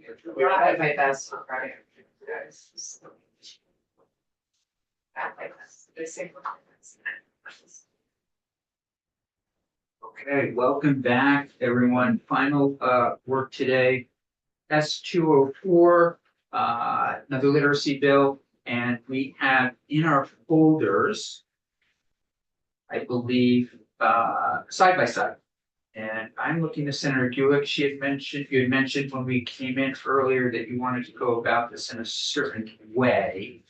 I had my best on Friday. Guys. Not like this. They say. Okay, welcome back, everyone. Final work today. S204, another literacy bill, and we have in our folders, I believe, side by side. And I'm looking to Senator Gulick. You had mentioned when we came in earlier that you wanted to go about this in a certain way.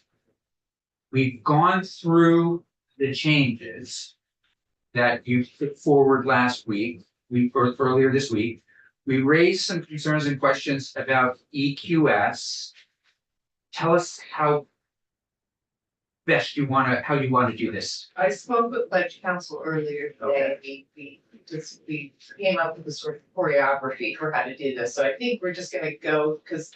We've gone through the changes that you put forward last week, earlier this week. We raised some concerns and questions about EQS. Tell us how you want to do this. I spoke with Budget Council earlier today. We came up with a sort of choreography for how to do this. So I think we're just gonna go, because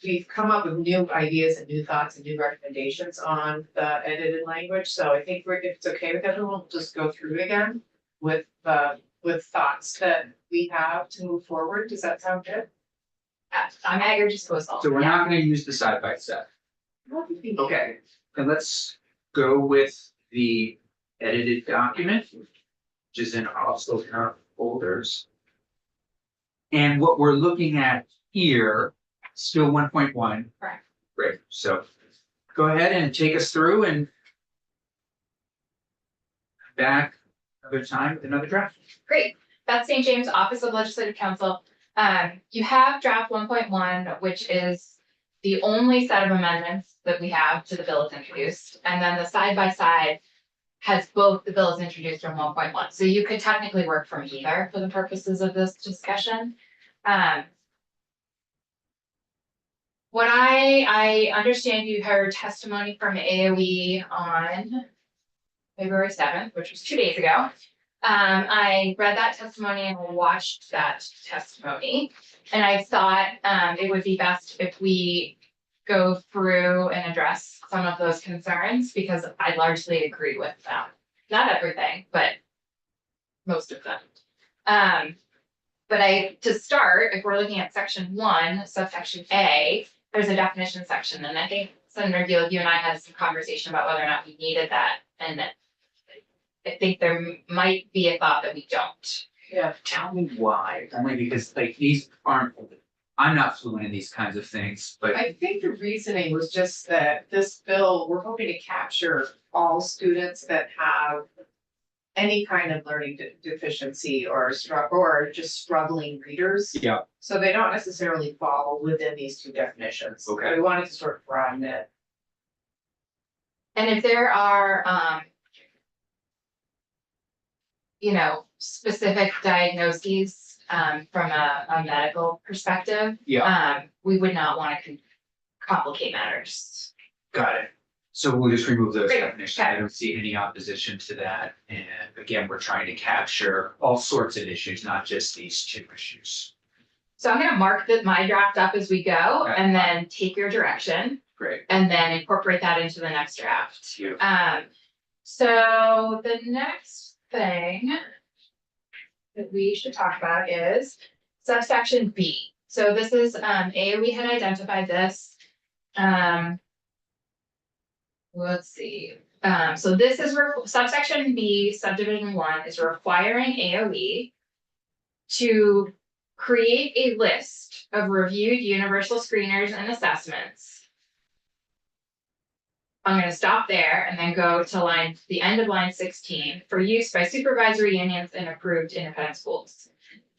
we've come up with new ideas and new thoughts and new recommendations on the edited language. So I think if it's okay with everyone, we'll just go through it again with thoughts that we have to move forward. Does that sound good? I'm Agger, just goes all. So we're not going to use the side by side. Okay, and let's go with the edited document, which is also in our folders. And what we're looking at here, still 1.1. Correct. Great, so go ahead and take us through and back another time with another draft. Great. Beth St. James, Office of Legislative Counsel. You have draft 1.1, which is the only set of amendments that we have to the bill that's introduced. And then the side by side has both the bills introduced in 1.1. So you could technically work from either for the purposes of this discussion. What I understand you heard testimony from AOE on February 7th, which was 2 days ago. I read that testimony and watched that testimony. And I thought it would be best if we go through and address some of those concerns, because I largely agree with them. Not everything, but most of them. But to start, if we're looking at section 1, subsection A, there's a definition section. And I think Senator Gill, you and I had some conversation about whether or not we needed that. And I think there might be a thought that we don't. Yeah, tell me why. Only because like these aren't, I'm not fluent in these kinds of things, but I think the reasoning was just that this bill, we're hoping to capture all students that have any kind of learning deficiency or just struggling readers. yeah, So they don't necessarily fall within these two definitions. Okay. We wanted to sort of broaden it. And if there are, specific diagnoses from a medical perspective, we would not want to complicate matters. got it. So we'll just remove those Great. definitions. Okay. I don't see any opposition to that. And again, we're trying to capture all sorts of issues, not just these two issues. So I'm gonna mark my draft up as we go, Okay. and then take your direction, Great. and then incorporate that into the next draft. Beautiful. So the next thing that we should talk about is subsection B. So this is, we had identified this. Let's see. So this is subsection B, subdivision 1 is requiring AOE to create a list of reviewed universal screeners and assessments. I'm going to stop there and then go to the end of line 16 for use by supervisory unions and approved independent schools.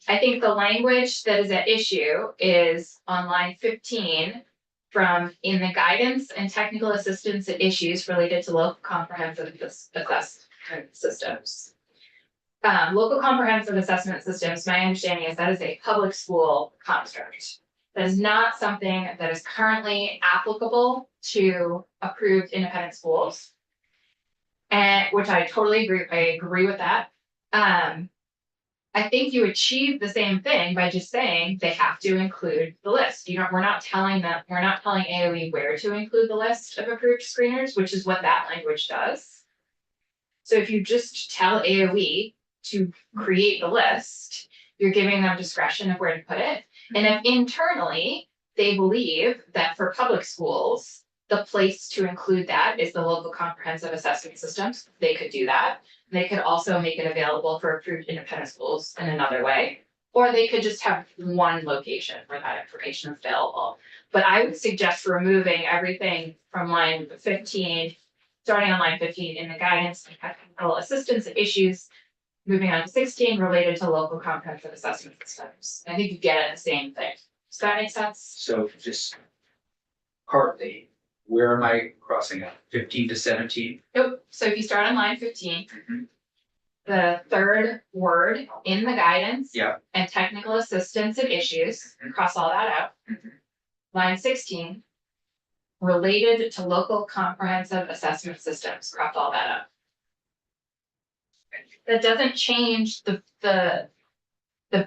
I think the language that is at issue is on line 15 from in the guidance and technical assistance at issues related to local comprehensive assessment systems. Local comprehensive assessment systems, my understanding is that is a public school construct. That is not something that is currently applicable to approved independent schools. And which I totally agree. I agree with that. I think you achieve the same thing by just saying they have to include the list. We're not telling AOE where to include the list of approved screeners, which is what that language does. So if you just tell AOE to create the list, you're giving them discretion of where to put it. And if internally they believe that for public schools, the place to include that is the local comprehensive assessment systems. They could do that. They could also make it available for approved independent schools in another way. Or they could just have one location where that information is available. But I would suggest removing everything from line 15, starting on line 15 in the guidance, technical assistance issues, moving on to 16 related to local comprehensive assessment systems. I think you get at the same thing. Does that make sense? So just partly, where am I crossing out? 15 to 17? Nope. So if you start on line 15, Mhm. the third word in the guidance. Yeah. And technical assistance and issues, cross all that out. Mhm. Line 16, related to local comprehensive assessment systems, cross all that out. That doesn't change the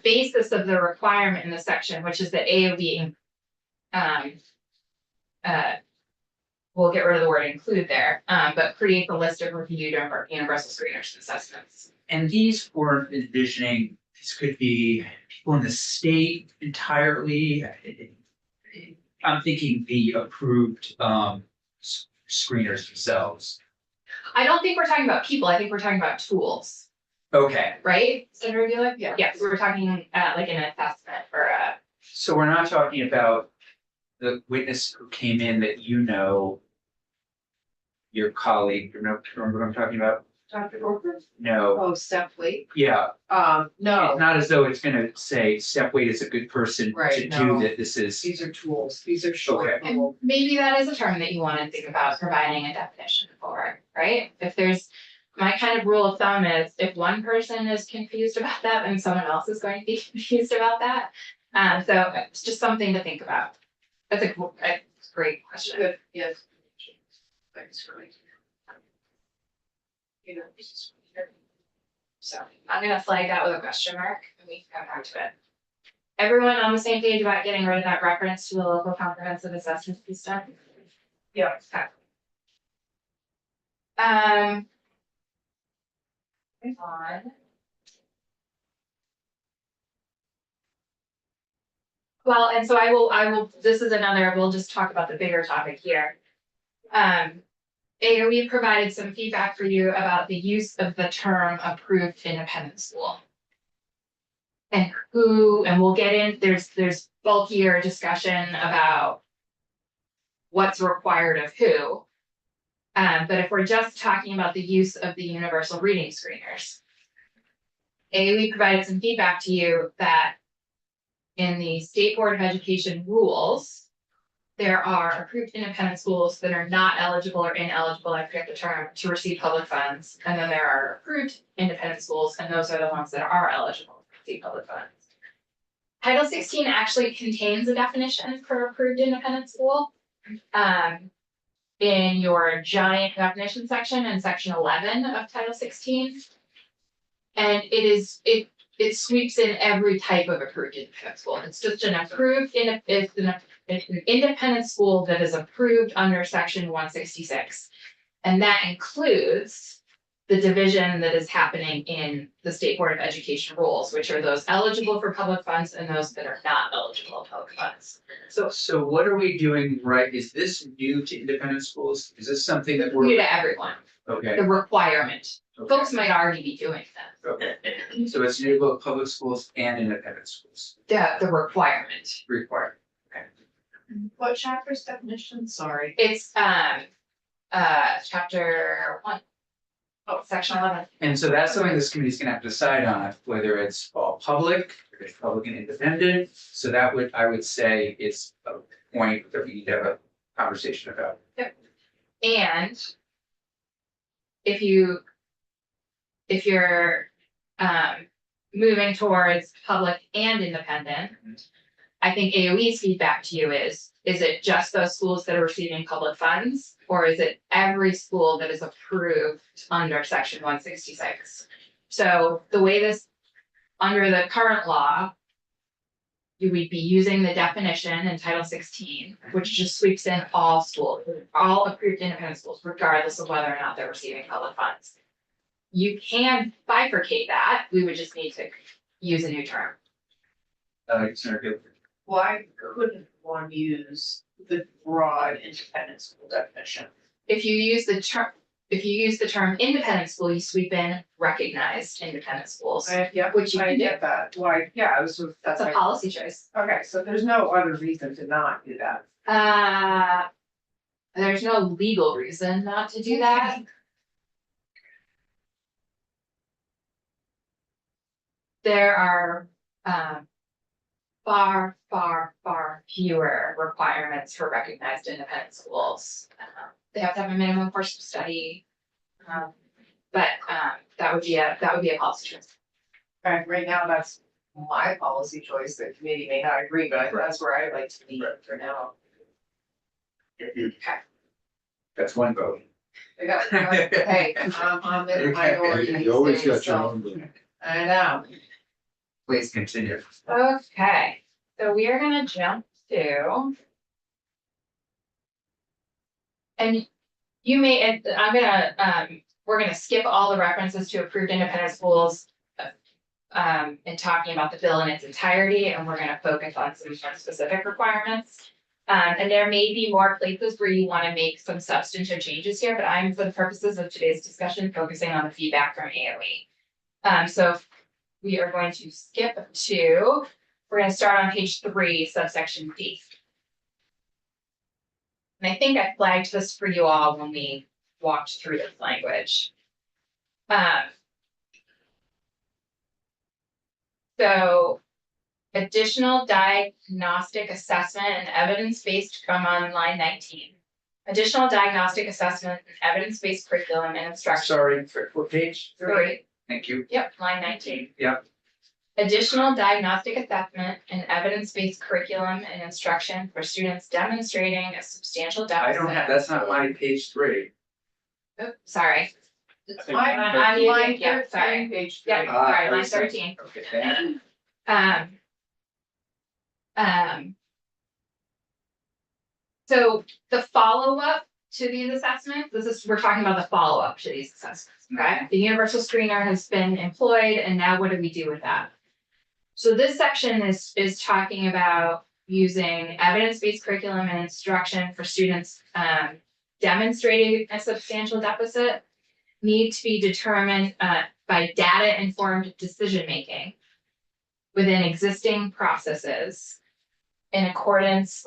basis of the requirement in the section, which is that AOB we'll get rid of the word include there, but create the list of reviewed universal screeners and assessments. And these weren't envisioning, this could be people in the state entirely. I'm thinking the approved screeners themselves. I don't think we're talking about people, I think we're talking about tools, Okay, right? Senator Gillick? Yeah. Yes, we're talking like an assessment or a, so we're not talking about the witness who came in that your colleague, remember what I'm talking about? Dr. Orford? No, Oh, Steph Wait, yeah, no, it's not as though it's gonna say Step Wait is a good person to Right, do no. that, this is. these are tools, these are short. Okay. and maybe that is a term that you want to think about providing a definition for, right? If there's, my kind of rule of thumb is if one person is confused about that, then someone else is going to be confused about that. So it's just something to think about. That's a great question. Good, yes. Thanks for making. You know, So I'm gonna flag that with a question mark and we can come back to it. Everyone on the same page about getting rid of that reference to the local comprehensive assessment system? Yeah. Okay. Move on. Well, and so I will, this is another, we'll just talk about the bigger topic here. AOE provided some feedback for you about the use of the term approved independent school. And we'll get in, there's bulkier discussion about what's required of who. But if we're just talking about the use of the universal reading screeners, AOE provided some feedback to you that in the State Board of Education rules, there are approved independent schools that are not eligible or ineligible, I forget the term, to receive public funds. And then there are approved independent schools, and those are the ones that are eligible to receive public funds. Title 16 actually contains a definition for approved independent school. In your giant definition section in section 11 of Title 16. And it sweeps in every type of approved independent school. It's just an approved, it's an independent school that is approved under section 166. And that includes the division that is happening in the State Board of Education rules, which are those eligible for public funds and those that are not eligible for public funds. So what are we doing, right? Is this new to independent schools? Is this something that New we're, to everyone, okay, the requirement. okay, Folks might already be doing that. okay. So it's new to both public schools and independent schools The requirement. required. what chapter's definition? Sorry. It's chapter 1. Oh, section 11. And so that's something this committee's gonna have to decide on, whether it's all public, or it's public and independent. So that would, I would say, it's a point that we need to have a conversation about. And if you're moving towards public and independent, I think AOE's feedback to you is it just those schools that are receiving public funds? Or is it every school that is approved under section 166? So the way this, under the current law, you would be using the definition in Title 16, which just sweeps in all schools, all approved independent schools, regardless of whether or not they're receiving public funds. You can bifurcate that, we would just need to use a new term. Senator Gilbert. Why couldn't want to use the broad independent school definition? If you use the term independent school, you sweep in recognized independent schools. Yeah, Which you I can do. get that, why, yeah, I was sort of. That's a policy choice. Okay, so there's no other reason to not do that. There's no legal reason not to do that. There are, far, far, far fewer requirements for recognized independent schools. They have to have a minimum course of study. But that would be a policy choice. Right now, that's my policy choice, the committee may not agree, but that's where I'd like to be for now. That's one vote. Hey, I'm in the minority. You always these got days, your so- own. Little- I know. Please continue. Okay, so we are gonna jump to. And you may, and I'm gonna, we're gonna skip all the references to approved independent schools. And talking about the bill in its entirety, and we're gonna focus on some more specific requirements. And there may be more places where you wanna make some substantive changes here, but I'm, for the purposes of today's discussion, focusing on the feedback from AOE. So we are going to skip to, we're gonna start on page 3, subsection D. And I think I flagged this for you all when we walked through this language. So additional diagnostic assessment and evidence-based from on line 19. Additional diagnostic assessment and evidence-based curriculum and instruction. Sorry, for page 3. Thank you. Yep, line 19. Yep. Additional diagnostic assessment and evidence-based curriculum and instruction for students demonstrating a substantial I deficit. don't have, that's not my page 3. Oops, sorry. I'm line Yeah, sorry. 13, page Yeah, 3. sorry, line 13. Okay, thank you. So the follow-up to these assessments, we're talking about the follow-up to these assessments, okay? The universal screener has been employed, and now what do we do with that? So this section is talking about using evidence-based curriculum and instruction for students demonstrating a substantial deficit need to be determined by data-informed decision-making within existing processes in accordance,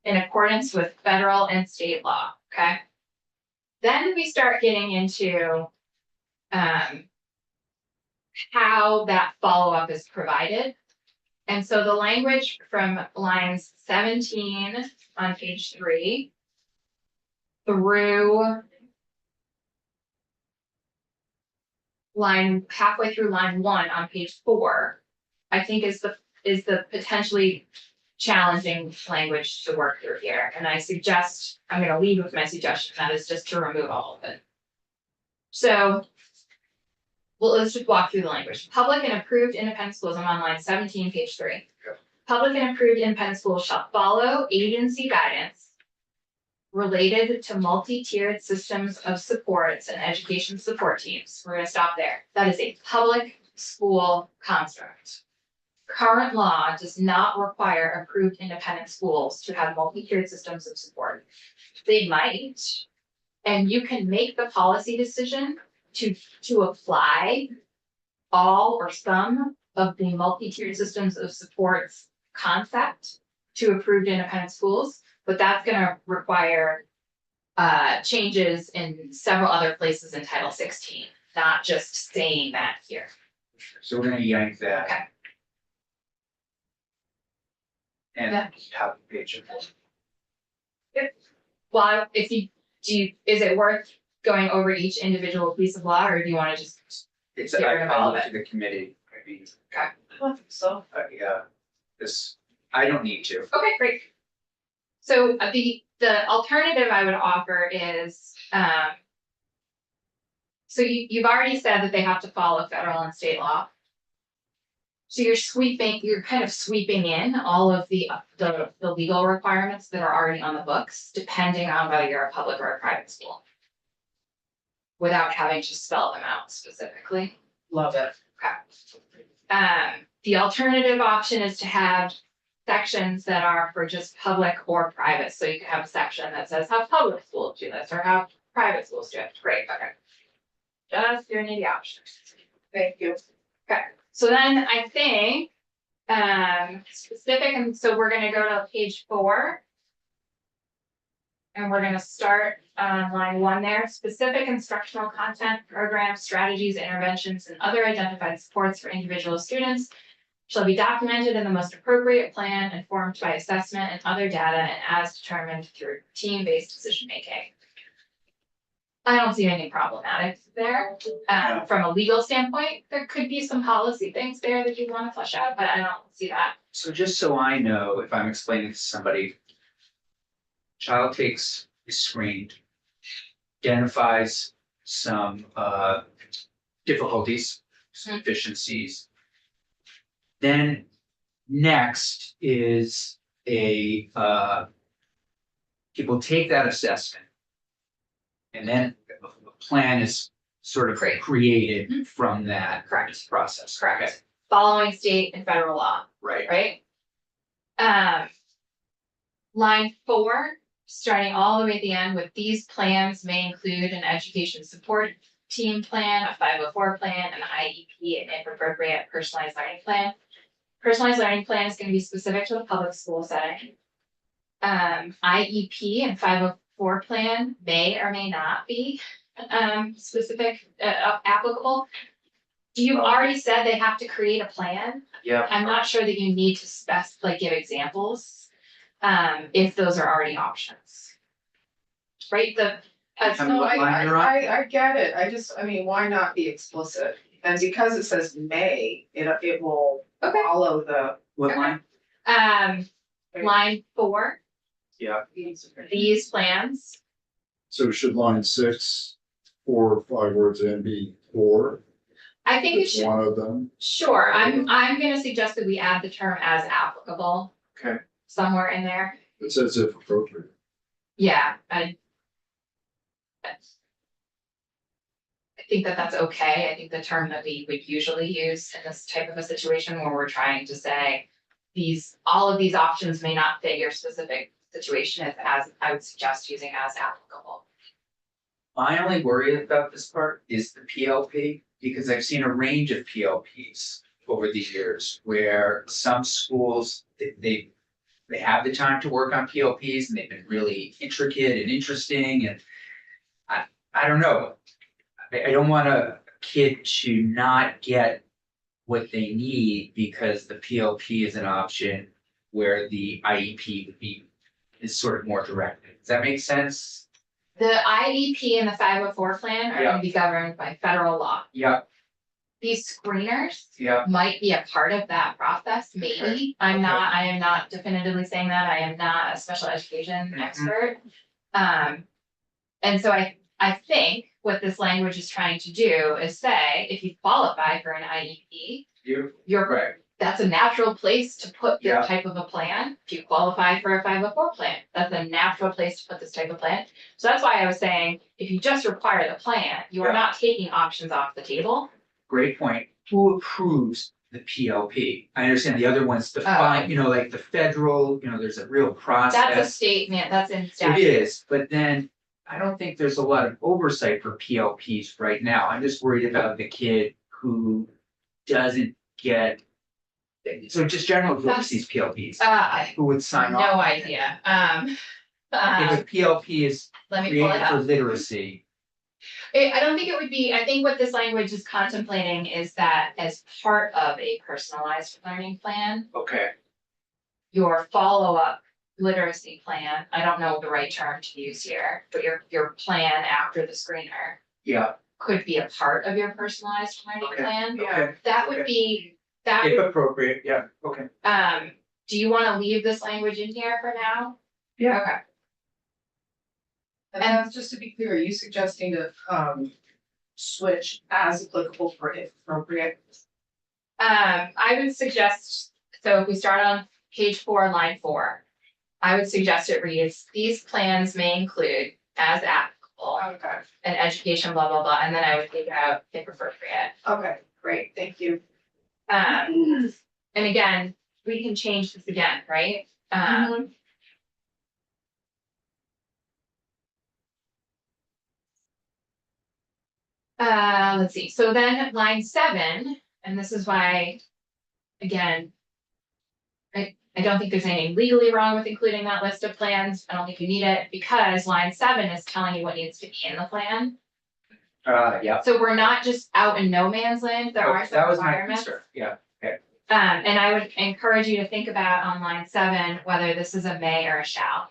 in accordance with federal and state law, okay? Then we start getting into how that follow-up is provided. And so the language from lines 17 on page 3 through halfway through line 1 on page 4, I think is the potentially challenging language to work through here. And I'm gonna leave with my suggestion, that is just to remove all of it. So, well, let's just walk through the language. Public and approved independent schools, I'm on line 17, page 3. Okay. Public and approved independent schools shall follow agency guidance related to multi-tiered systems of supports and education support teams. We're gonna stop there. That is a public school construct. Current law does not require approved independent schools to have multi-tiered systems of support. They might, and you can make the policy decision to apply all or some of the multi-tiered systems of supports concept to approved independent schools, but that's gonna require changes in several other places in Title 16, not just saying that here. So we're gonna yank that. Okay. And Yeah. top of page. Well, is it worth going over each individual piece of law, or do you wanna just, It's, Get rid of all of I leave it to the committee, maybe, So, yeah, I don't need to. okay, great. So the alternative I would offer is, so you've already said that they have to follow federal and state law. So you're kind of sweeping in all of the legal requirements that are already on the books, depending on whether you're a public or a private school. Without having to spell them out specifically. love it. Okay. The alternative option is to have sections that are for just public or private, so you could have a section that says how public schools do this, or how private schools do it, great, okay. Just giving you the options. Thank you. Okay, so then I think, specific, and so we're gonna go to page 4. And we're gonna start on line 1 there, specific instructional content, programs, strategies, interventions, and other identified supports for individual students shall be documented in the most appropriate plan, informed by assessment and other data, and as determined through team-based decision-making. I don't see any problematic there. From a legal standpoint, there could be some policy things there that you want to flesh out, but I don't see that. So just so I know, if I'm explaining to somebody, child is screened, identifies some difficulties, some deficiencies. Then next is people take that assessment. And then a plan is sort of created from that Correct. process. Correct. Okay. Following state and federal law, Right. right? Line 4, starting all the way at the end with these plans may include an education support team plan, a 504 plan, an IEP, and if appropriate, personalized learning plan. Personalized learning plan is going to be specific to the public school setting. IEP and 504 plan may or may not be specific, applicable. You already said they have to create a plan. Yeah. I'm not sure that you need to give examples, if those are already options. Right, Tell me No, what line you're on. I get it. I mean, why not be explicit? And because it says may, it will Okay. follow the. What Okay. line? Line 4, Yeah. these plans, So should line 6, 4 or 5 words in be or? I think it It's should, one of them. sure, I'm gonna suggest that we add the term as applicable. Okay. Somewhere in there, It says if appropriate. yeah, I think that that's okay. I think the term that we would usually use in this type of a situation where we're trying to say all of these options may not fit your specific situation is I would suggest using as applicable. My only worry about this part is the PLP, because I've seen a range of PLPs over the years where some schools, they have the time to work on PLPs and they've been really intricate and interesting, and I don't know. I don't want a kid to not get what they need because the PLP is an option where the IEP is sort of more directed. Does that make sense? The IEP and the 504 plan are Yeah. gonna be governed by federal law. Yeah, These screeners yeah, might be a part of that process, maybe. I am not definitively saying that. I am not a special education Mhm. expert. And so I think what this language is trying to do is say, if you qualify for an IEP, you're right. that's a natural place to put Yeah. this type of a plan. If you qualify for a 504 plan, that's a natural place to put this type of plan. So that's why I was saying, if you just require the plan, you are Yeah. not taking options off the table. Great point. Who approves the PLP? I understand the other one's defined, like the federal, there's a real process. That's a statement, that's in It statute. is, but then I don't think there's a lot of oversight for PLPs right now. I'm just worried about the kid who doesn't get. So just general who oversees PLPs, who would sign No off? idea, If a PLP is let me pull it created for up. literacy, I don't think it would be, I think what this language is contemplating is that as part of a personalized learning plan, okay, your follow-up literacy plan, I don't know the right term to use here, but your plan after the screener yeah, could be a part of your personalized learning Okay. plan. Yeah. That would Okay. be, that if would, appropriate, yeah, okay. do you wanna leave this language in here for now? Yeah. Okay, And that's just to be clear, are you suggesting to switch as applicable for if appropriate? I would suggest, so if we start on page 4, line 4, I would suggest it reads, these plans may include as applicable, Okay, an education, blah, blah, blah, and then I would take out if appropriate. okay, great, thank you. And again, we can change this again, right? Let's see, so then line 7, and this is why, again, I don't think there's anything legally wrong with including that list of plans. I don't think you need it because line 7 is telling you what needs to be in the plan. Yeah. So we're not just out in no man's land. There are some That was my requirements. concern, yeah. And I would encourage you to think about on line 7, whether this is a may or a shall.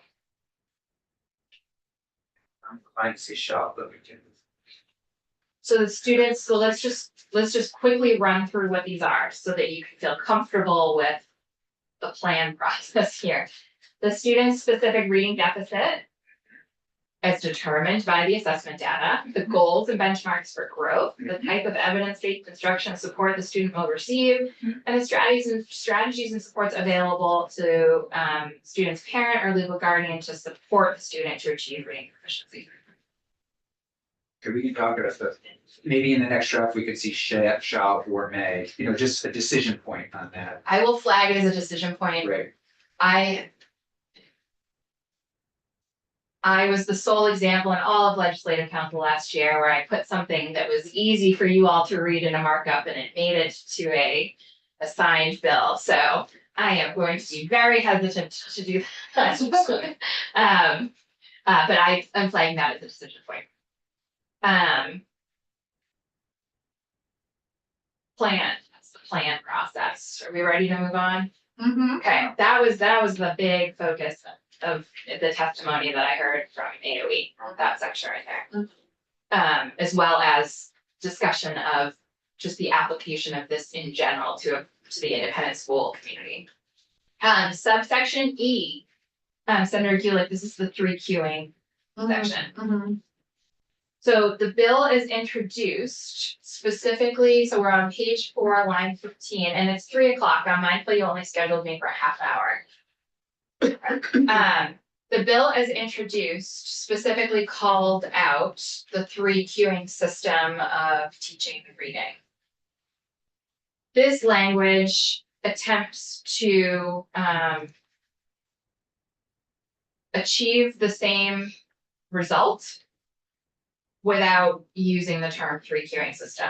I see shop, but we can. So the students, so let's just quickly run through what these are so that you can feel comfortable with the plan process here. The student specific reading deficit as determined by the assessment data, the goals and benchmarks for growth, the type of evidence-based instruction and support the student will receive, and the strategies and supports available to student's parent or legal guardian to support the student to achieve reading proficiency. Okay, we can talk about that. Maybe in the next draft, we could see shall or may, just a decision point on that. I will flag it as a decision point. Right. I was the sole example in all of legislative council last year where I put something that was easy for you all to read in a markup and it made it to a signed bill. So I am going to be very hesitant to do that. But I'm flagging that as a decision point. Plan, that's the plan process. Are we ready to move on? Okay, that was the big focus of the testimony that I heard from 808, that section right there. As well as discussion of just the application of this in general to the independent school community. Subsection E, Senator Gulick, this is the 3Qing section. So the bill is introduced specifically, so we're on page 4, line 15, and it's 3 o'clock. I'm mindful you only scheduled me for a half hour. The bill is introduced specifically called out the 3Qing system of teaching and reading. This language attempts to achieve the same result without using the term 3Qing system.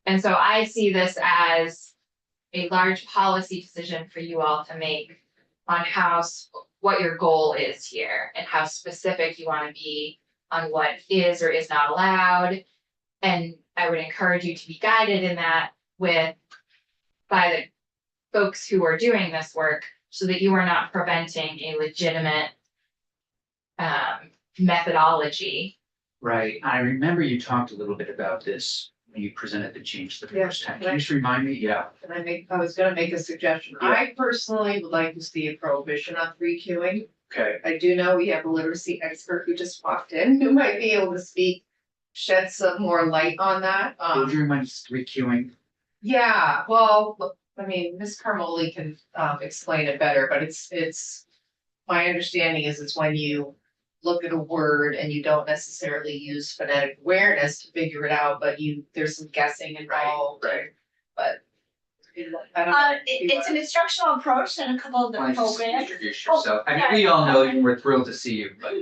And so I see this as a large policy decision for you all to make on what your goal is here and how specific you want to be on what is or is not allowed. And I would encourage you to be guided in that by the folks who are doing this work so that you are not preventing a legitimate methodology. Right, I remember you talked a little bit about this when you presented the change the first time. Can you just remind me? Yeah. I was gonna make a suggestion. Yeah. I personally would like to see a prohibition on 3Qing. Okay. I do know we have a literacy expert who just walked in, who might be able to shed some more light on that. Would you remind us 3Qing? Yeah, well, look, I mean, Ms. Carmoli can explain it better, but it's my understanding is it's when you look at a word and you don't necessarily use phonetic awareness to figure it out, but there's some guessing involved. Right. But I don't know. It's an instructional approach and a couple of the Why don't you just programs. introduce yourself? I mean, we all know you, we're thrilled to see you, but.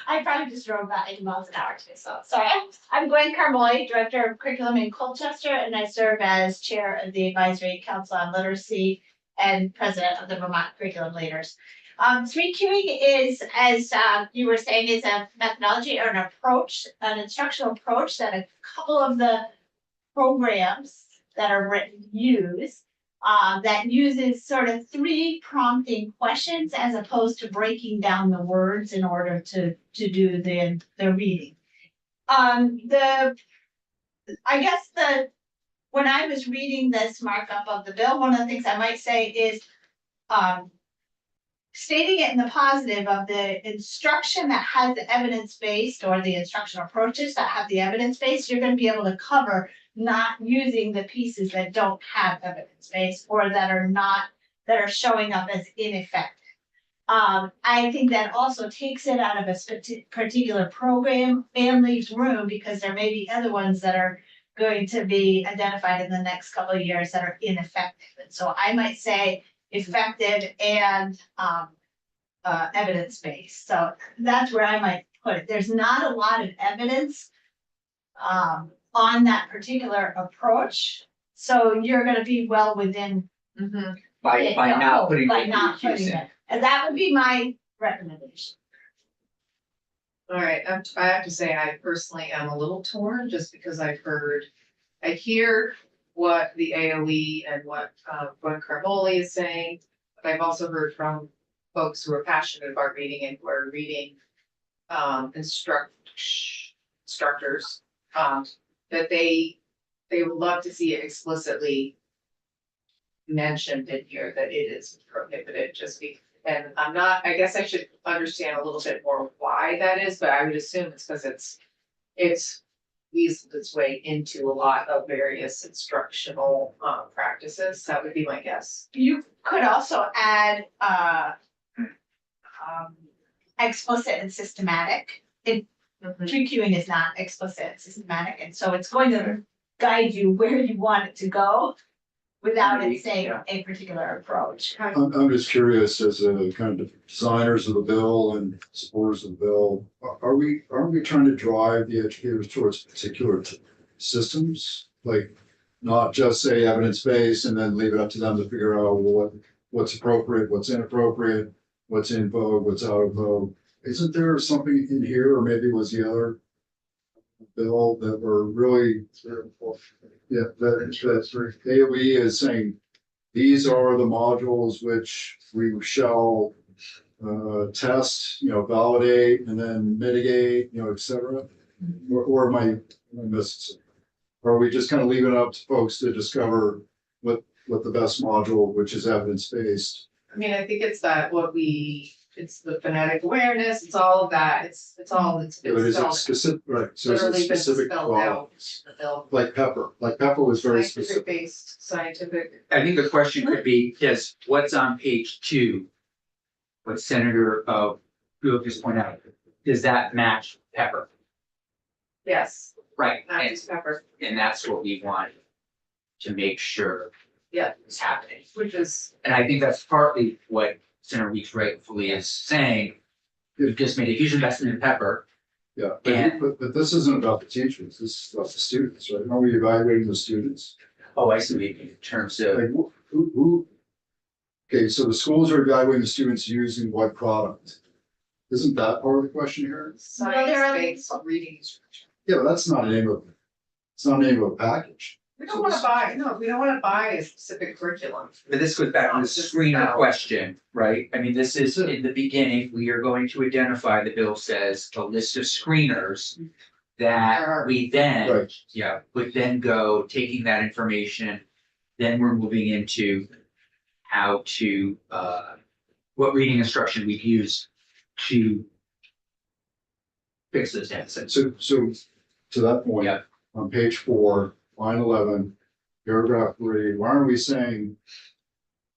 I probably just drove about 80 miles an hour today, so sorry. I'm Gwen Carmoli, Director of Curriculum in Colchester, and I serve as Chair of the Advisory Council on Literacy and President of the Vermont Curriculum Leaders. 3Qing is, as you were saying, is a methodology or an approach, an instructional approach that a couple of the programs that are written use. That uses sort of 3 prompting questions as opposed to breaking down the words in order to do the reading. When I was reading this markup of the bill, one of the things I might say is stating it in the positive of the instruction that has the evidence-based or the instructional approaches that have the evidence-based, you're going to be able to cover not using the pieces that don't have evidence base or that are showing up as ineffective. I think that also takes it out of a particular program, families room, because there may be other ones that are going to be identified in the next couple of years that are ineffective. And so I might say effective and evidence-based. So that's where I might put it. There's not a lot of evidence on that particular approach. So you're gonna be well within Mhm. By it, not putting. by the not use putting in. it. And that would be my recommendation. All right, I have to say, I personally am a little torn, just because I hear what the AOE and what Gwen Carboli is saying. But I've also heard from folks who are passionate about reading and who are reading instructors, that they would love to see it explicitly mentioned in here that it is prohibited, and I guess I should understand a little bit more why that is, but I would assume it's because it's weaseled its way into a lot of various instructional practices. That would be my guess. You could also add explicit and systematic. Pre-queuing is not explicit and systematic, and so it's going to guide you where you want it to go without it saying Yeah. a particular approach. I'm just curious, as a kind of designers of the bill and supporters of the bill, aren't we trying to drive the educators towards particular systems? Like, not just say evidence-based and then leave it up to them to figure out what's appropriate, what's inappropriate, what's in vogue, what's out of vogue. Isn't there something in here, or maybe it was the other bill that were really, yeah, that's AOE is saying, these are the modules which we shall test, validate and then mitigate, et cetera? Or am I missing something? Or are we just kind of leaving it up to folks to discover what the best module, which is evidence-based? I mean, I think it's it's the phonetic awareness, it's all of that, it's But is it spelled, specific, right, so is literally it been specific spelled out qualities? in the bill. Like pepper was very Scientific specific. based, scientific. I think the question could be, does what's on page 2, what Senator Field just pointed out, does that match Pepper? Yes, Right, not and, just pepper, and that's what we want to make sure Yeah. is happening. which is, And I think that's partly what Senator Weeks rightfully is saying. We've just made a huge investment in Pepper. Yeah, And- but this isn't about the teachers, this is about the students, right? Are we evaluating the students? Oh, I see what you mean in terms of, Like, who? Okay, so the schools are evaluating the students using what product? Isn't that part of the question here? science-based reading instruction. Yeah, but that's not a name of, it's not a name of a package. We don't wanna buy a specific curriculum. but this goes back to the screener question, right? I mean, this is in the beginning, we are going to identify, the bill says, a list of screeners that we then, Right. yeah, would then go taking that information. Then we're moving into how to, what reading instruction we use to fix those deficits. So to that point, Yeah. on page 4, line 11, paragraph 3, why aren't we saying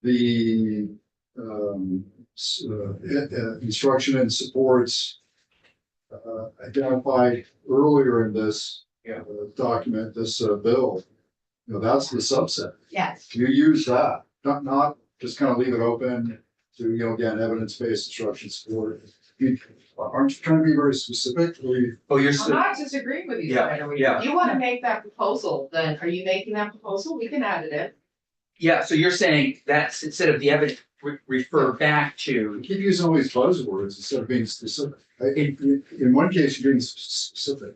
the instruction and supports identified earlier in this document, this bill, that's the subset. Yes. You use that, not just kind of leave it open to, again, evidence-based instruction support. Aren't you trying to be very specific? Or Oh, you're I'm still, not disagreeing with you, Yeah, Senator. yeah. If you wanna make that proposal, then are you making that proposal? We can add it in. yeah, so you're saying that's instead of the evidence, refer back you to, keep using all these buzzwords instead of being specific. In one case, you're being specific.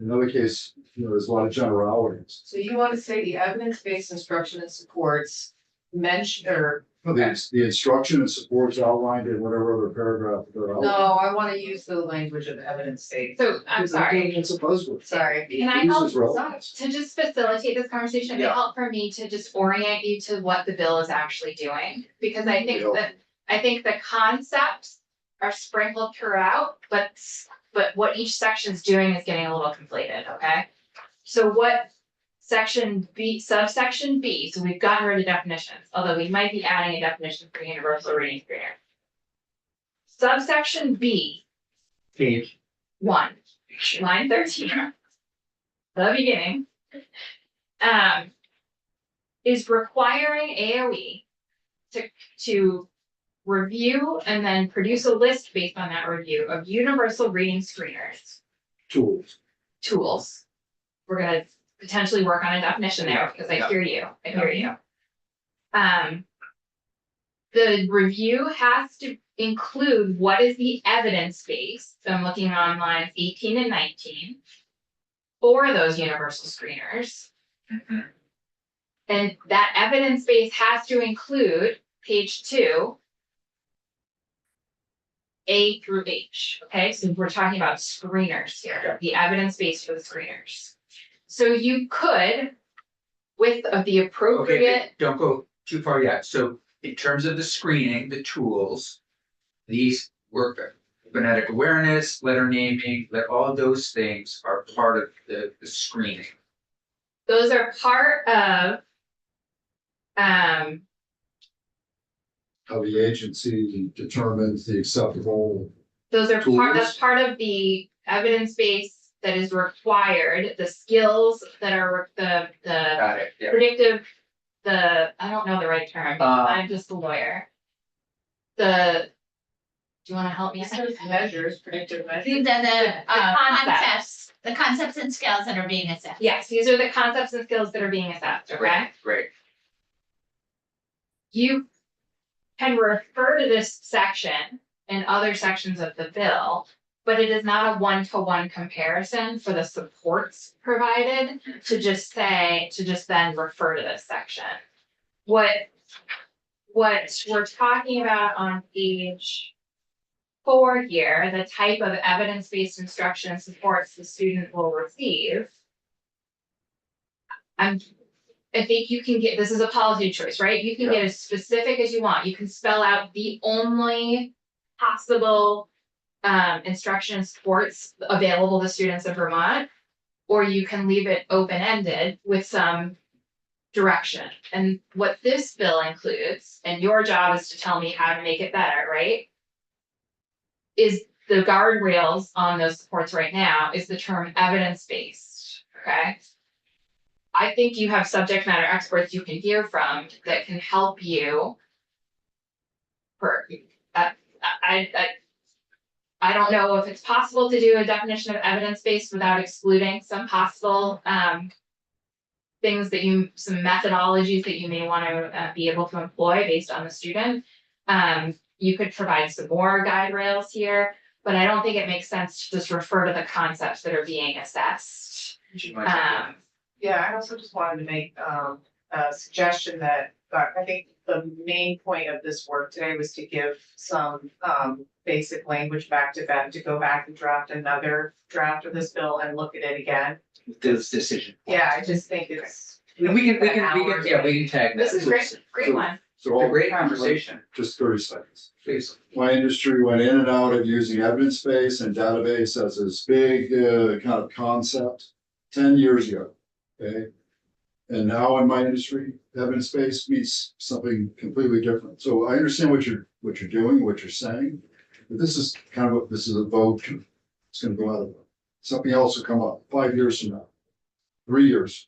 In another case, there's a lot of generalities. So you wanna say the evidence-based instruction and supports mention, or, The instruction and supports outlined in whatever other paragraph they're no, outlined. I wanna use the language of evidence-based. So I'm sorry, It's a buzzword. Sorry. Can I It help uses relevance. to just facilitate this conversation? It may Yeah. help for me to just orient you to what the bill is actually doing. Because I think Yeah. the concepts are sprinkled throughout, but what each section is doing is getting a little conflated, okay? So what subsection B, so we've gotten rid of definitions, although we might be adding a definition for universal reading screener. Subsection B, page 1, line 13. The beginning, Is requiring AOE to review and then produce a list based on that review of universal reading screeners tools. We're gonna potentially work on a definition there because I hear you, I hear you. The review has to include what is the evidence base, so I'm looking on lines 18 and 19. For those universal screeners. Mhm. And that evidence base has to include page 2. A through H, okay, so we're talking about screeners here, the evidence base for the screeners. So you could, with the Okay, appropriate, don't go too far yet. So in terms of the screening, the tools, these work, phonetic awareness, letter naming, all of those things are part of the screening. those are part of. How the agency determines the acceptable. Those are that's Tools. part of the evidence base that is required, the skills that are Got it, yeah. predictive, I don't know the right term, I'm just a lawyer. Do you wanna help me? These are measures, predictive measures. These are the concepts. concepts and skills that are being assessed. Yes, these are the concepts and skills that are being assessed, okay? Great. You can refer to this section and other sections of the bill, but it is not a one-to-one comparison for the supports provided to just then refer to this section. What we're talking about on page 4 here, the type of evidence-based instruction and supports the student will receive. I think you can get, this is a policy choice, right? You can get as specific as you want. You can spell out the only possible instruction and supports available to students in Vermont, or you can leave it open-ended with some direction. And what this bill includes, and your job is to tell me how to make it better, right? Is the guardrails on those supports right now is the term evidence-based, okay? I think you have subject matter experts you can hear from that can help you. I don't know if it's possible to do a definition of evidence-based without excluding some possible things that some methodologies that you may want to be able to employ based on the student. You could provide some more guide rails here, but I don't think it makes sense to just refer to the concepts that are being assessed. Yeah, I also just wanted to make a suggestion that I think the main point of this work today was to give some basic language back to Ben to go back and draft another draft of this bill and look at it again. This decision. Yeah, I just think it's. And we can tag that. This is great one. So A great conversation, Just 30 seconds. please. My industry went in and out of using evidence base and database as this big kind of concept 10 years ago. Okay. And now in my industry, evidence base means something completely different. So I understand what you're doing, what you're saying. But this is kind of this is a vote. It's gonna go out of it. Something else will come up 5 years from now, 3 years.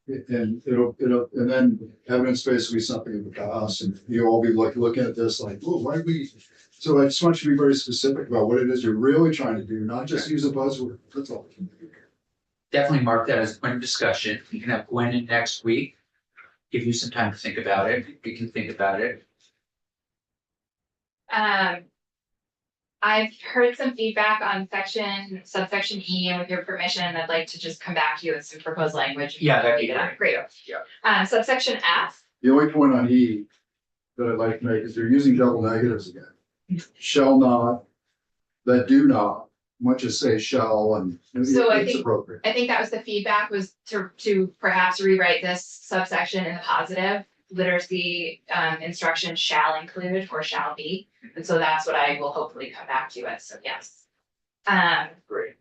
And and then evidence base will be something of the past, and you'll all be looking at this like, oh, why do we? So I just want you to be very specific about what it is you're really trying to do, not just use a buzzword. That's all. Definitely mark that as a point of discussion. We can have Gwen in next week. Give you some time to think about it. We can think about it. I've heard some feedback on subsection E, and with your permission, I'd like to just come back to you with some proposed language. Yeah, that'd be Great. Yeah. Subsection F, The only point on E that I'd like to make is they're using double negatives again. Shall not, that do not, much as say shall, and So I it's think- appropriate. I think that was the feedback, was to perhaps rewrite this subsection in the positive. Literacy instruction shall include or shall be, and so that's what I will hopefully come back to you with, so yes. Great.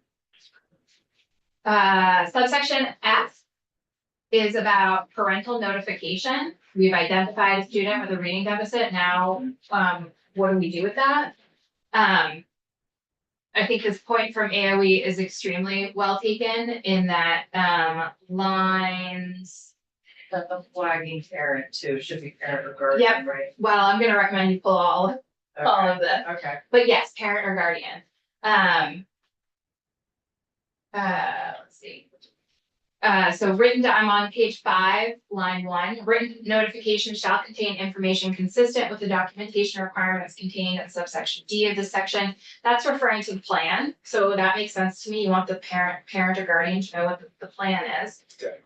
Subsection F is about parental notification. We've identified a student with a reading deficit. Now, what do we do with that? I think his point from AOE is extremely well taken in that, lines. The flagging parent too, should be parent or guardian, Yep. right? Well, I'm gonna recommend you pull all of this, Okay, but yes, parent or guardian. Let's see. So I'm on page 5, line 1, written notification shall contain information consistent with the documentation requirements contained in subsection D of this section. That's referring to the plan, so that makes sense to me. You want the parent or guardian to know what the plan is. Okay.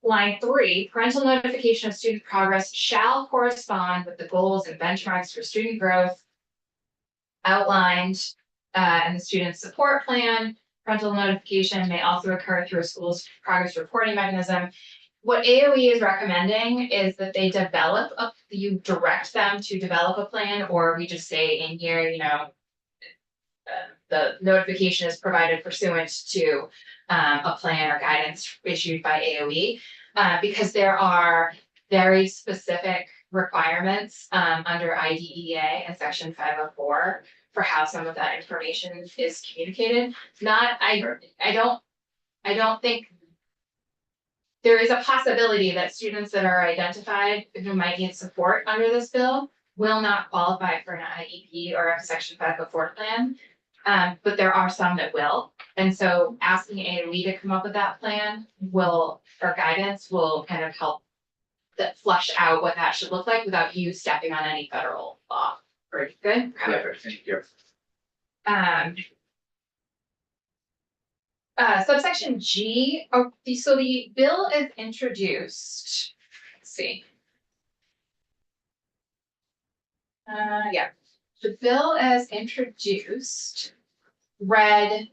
Line 3, parental notification of student progress shall correspond with the goals and benchmarks for student growth outlined in the student support plan. Parental notification may also occur through a school's progress reporting mechanism. What AOE is recommending is that they you direct them to develop a plan, or we just say in here, the notification is provided pursuant to a plan or guidance issued by AOE, because there are very specific requirements under IDEA and section 504 for how some of that information is communicated. I don't think there is a possibility that students that are identified who might need support under this bill will not qualify for an IEP or a section 504 plan. But there are some that will. And so asking AOE to come up with that plan or guidance will kind of help that flush out what that should look like without you stepping on any federal law. Very good. Thank you. Subsection G, so the bill is introduced, let's see. Yeah, the bill as introduced read,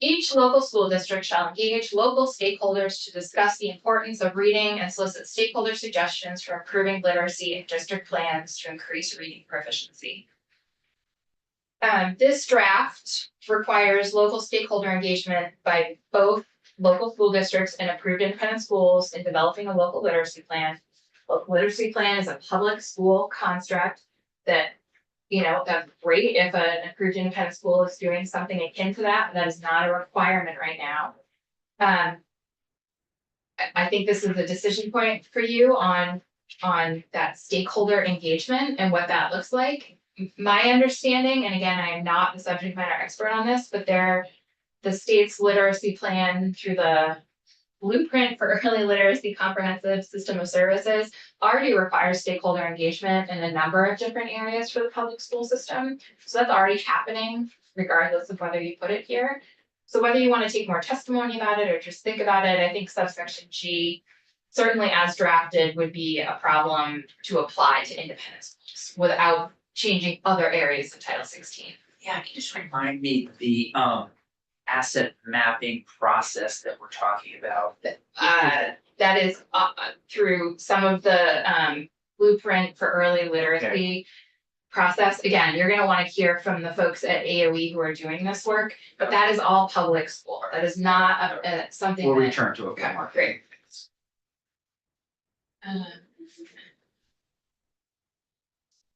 each local school district shall engage local stakeholders to discuss the importance of reading and solicit stakeholder suggestions for improving literacy in district plans to increase reading proficiency. This draft requires local stakeholder engagement by both local school districts and approved independent schools in developing a local literacy plan. Local literacy plan is a public school construct that, that's great if an approved independent school is doing something akin to that. That is not a requirement right now. I think this is a decision point for you on that stakeholder engagement and what that looks like. My understanding, and again, I am not the subject matter expert on this, but the state's literacy plan through the Blueprint for Early Literacy Comprehensive System of Services already requires stakeholder engagement in a number of different areas for the public school system. So that's already happening regardless of whether you put it here. So whether you want to take more testimony about it or just think about it, I think subsection G, certainly as drafted, would be a problem to apply to independent schools without changing other areas of Title 16. Yeah, can you just remind me the asset mapping process that we're talking about? That is through some of the Blueprint for Early Literacy process. Again, you're going to want to hear from the folks at AOE who are doing this work, but that is all public school. That is not something We'll that, return to it. Okay, great.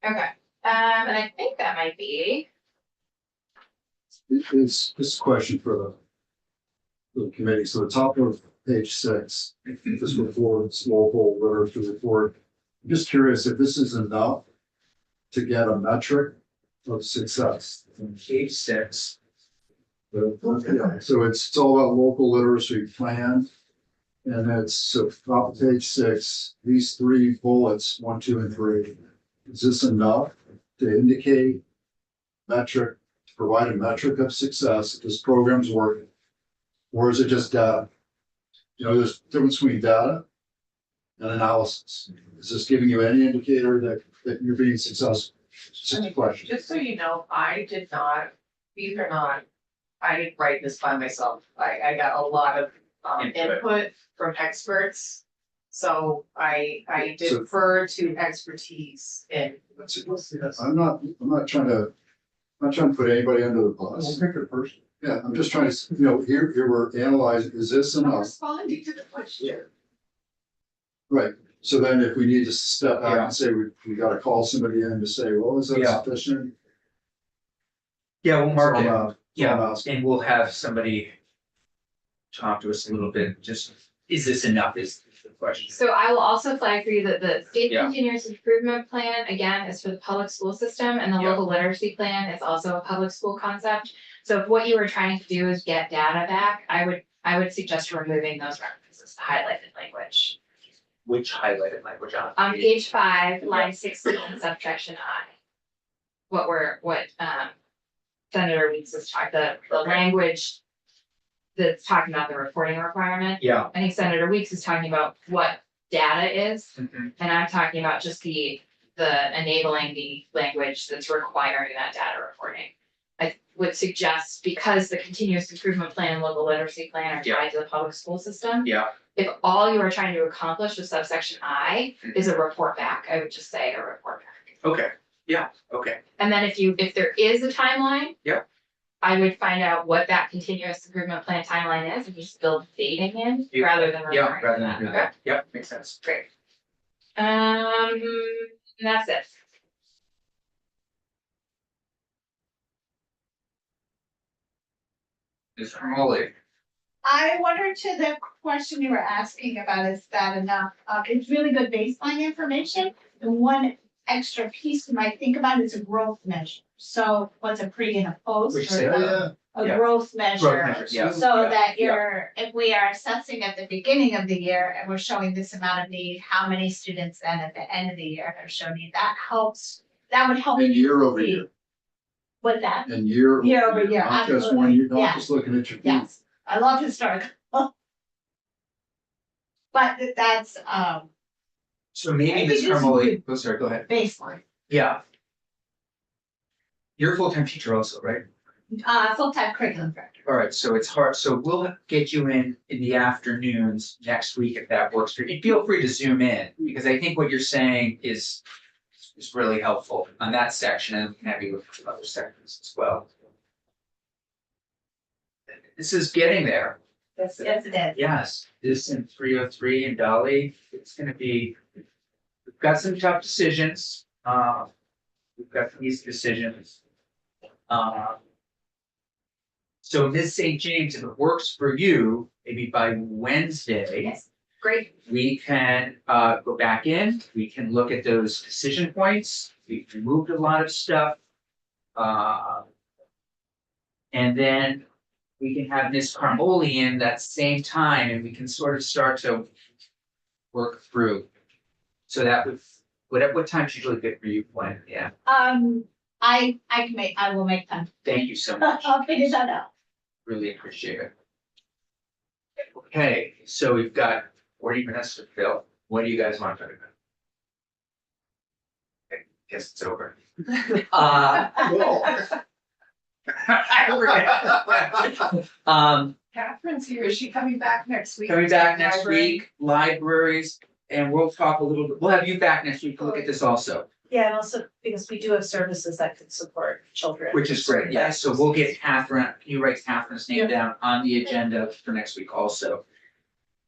Okay, and I think that might be. It's this question for the committee. So the top of page 6, this report's local literacy report. I'm just curious if this is enough to get a metric of success. Page 6. Yeah, so it's all about local literacy plan. And it's so top of page 6, these 3 bullets, 1, 2, and 3. Is this enough to indicate metric, to provide a metric of success if this program's working? Or is it just data? There's a difference between data and analysis. Is this giving you any indicator that you're being successful? It's just a question. just so you know, I didn't write this by myself. I got a lot of input from experts. So I defer to expertise in. I'm not trying to put anybody under the bus. Pick a person. Yeah, I'm just trying to, here we're analyzing, is this I'm enough? responding to the question. Right, so then if we need to step back and say, we gotta call somebody in to say, well, is that Yeah. sufficient? Yeah, we'll mark it. So, Yeah, and we'll have somebody talk to us a little bit, just, is this enough is the question. So I will also flag for you that the state Yeah. continuous improvement plan, again, is for the public school system, and the Yeah. local literacy plan is also a public school concept. So if what you were trying to do is get data back, I would suggest removing those references to highlighted language. Which highlighted language on? On page 5, line 16, subsection I. What Senator Weeks was talking, the Okay. language that's talking about the reporting requirement. Yeah. I think Senator Weeks is talking about what data is, Mhm. and I'm talking about just the enabling the language that's requiring that data reporting. I would suggest, because the continuous improvement plan and local literacy plan are Yeah. tied to the public school system. Yeah. If all you are trying to accomplish with subsection I Mhm. is a report back, I would just say a report back. Okay, yeah, okay, And then if there is a timeline. Yep. I would find out what that continuous improvement plan timeline is and just build dating in Yeah. rather than yeah, referring to rather that. than do Okay, that, yep, makes sense. great. That's it. Ms. Molly, I wonder to the question you were asking about, is that enough? It's really good baseline information. The one extra piece you might think about is a growth measure. So what's a pre and a post? Would you or say a- that? A Yeah. growth measure. measures, yeah. So Yeah, that yeah. if we are assessing at the beginning of the year and we're showing this amount of need, how many students then at the end of the year have shown need, that helps, that would help. And year over see year, What that, and year. Year over year, Not just absolutely. one year, not Yeah. just looking at your. yes, I love historical. But that's So I maybe think Ms. this is Carmoli, oh, sorry, go ahead. baseline. Yeah. You're a full-time teacher also, right? Full-time curriculum director. All right, so it's hard, so we'll get you in the afternoons next week if that works for you. Feel free to zoom in, because I think what you're saying is really helpful on that section, and we can have you look at other sections as well. This is getting there. Yes, it is. Yes, this in 303 and Dolly, it's gonna be, we've got some tough decisions, we've got these decisions. So Ms. St. James, if it works for you, maybe by Wednesday, Yes, great. we can go back in, we can look at those decision points, we've removed a lot of stuff. And then we can have Ms. Carmoli in that same time and we can sort of start to work through. So that would, what time's usually good for you, Gwen? Yeah, I will make time. thank you so much, I'll figure that out. really appreciate it. Okay, so we've got 40 minutes to fill. What do you guys want to talk about? Okay, guess it's over. Catherine's here, is she coming back next week? Coming back next Library? week, libraries, and we'll talk a little bit, we'll have you back next week to look at this also, Yeah, and also because we do have services that could support children. which is great, yeah, so we'll get Catherine, can you write Catherine's name down on the agenda for next week also?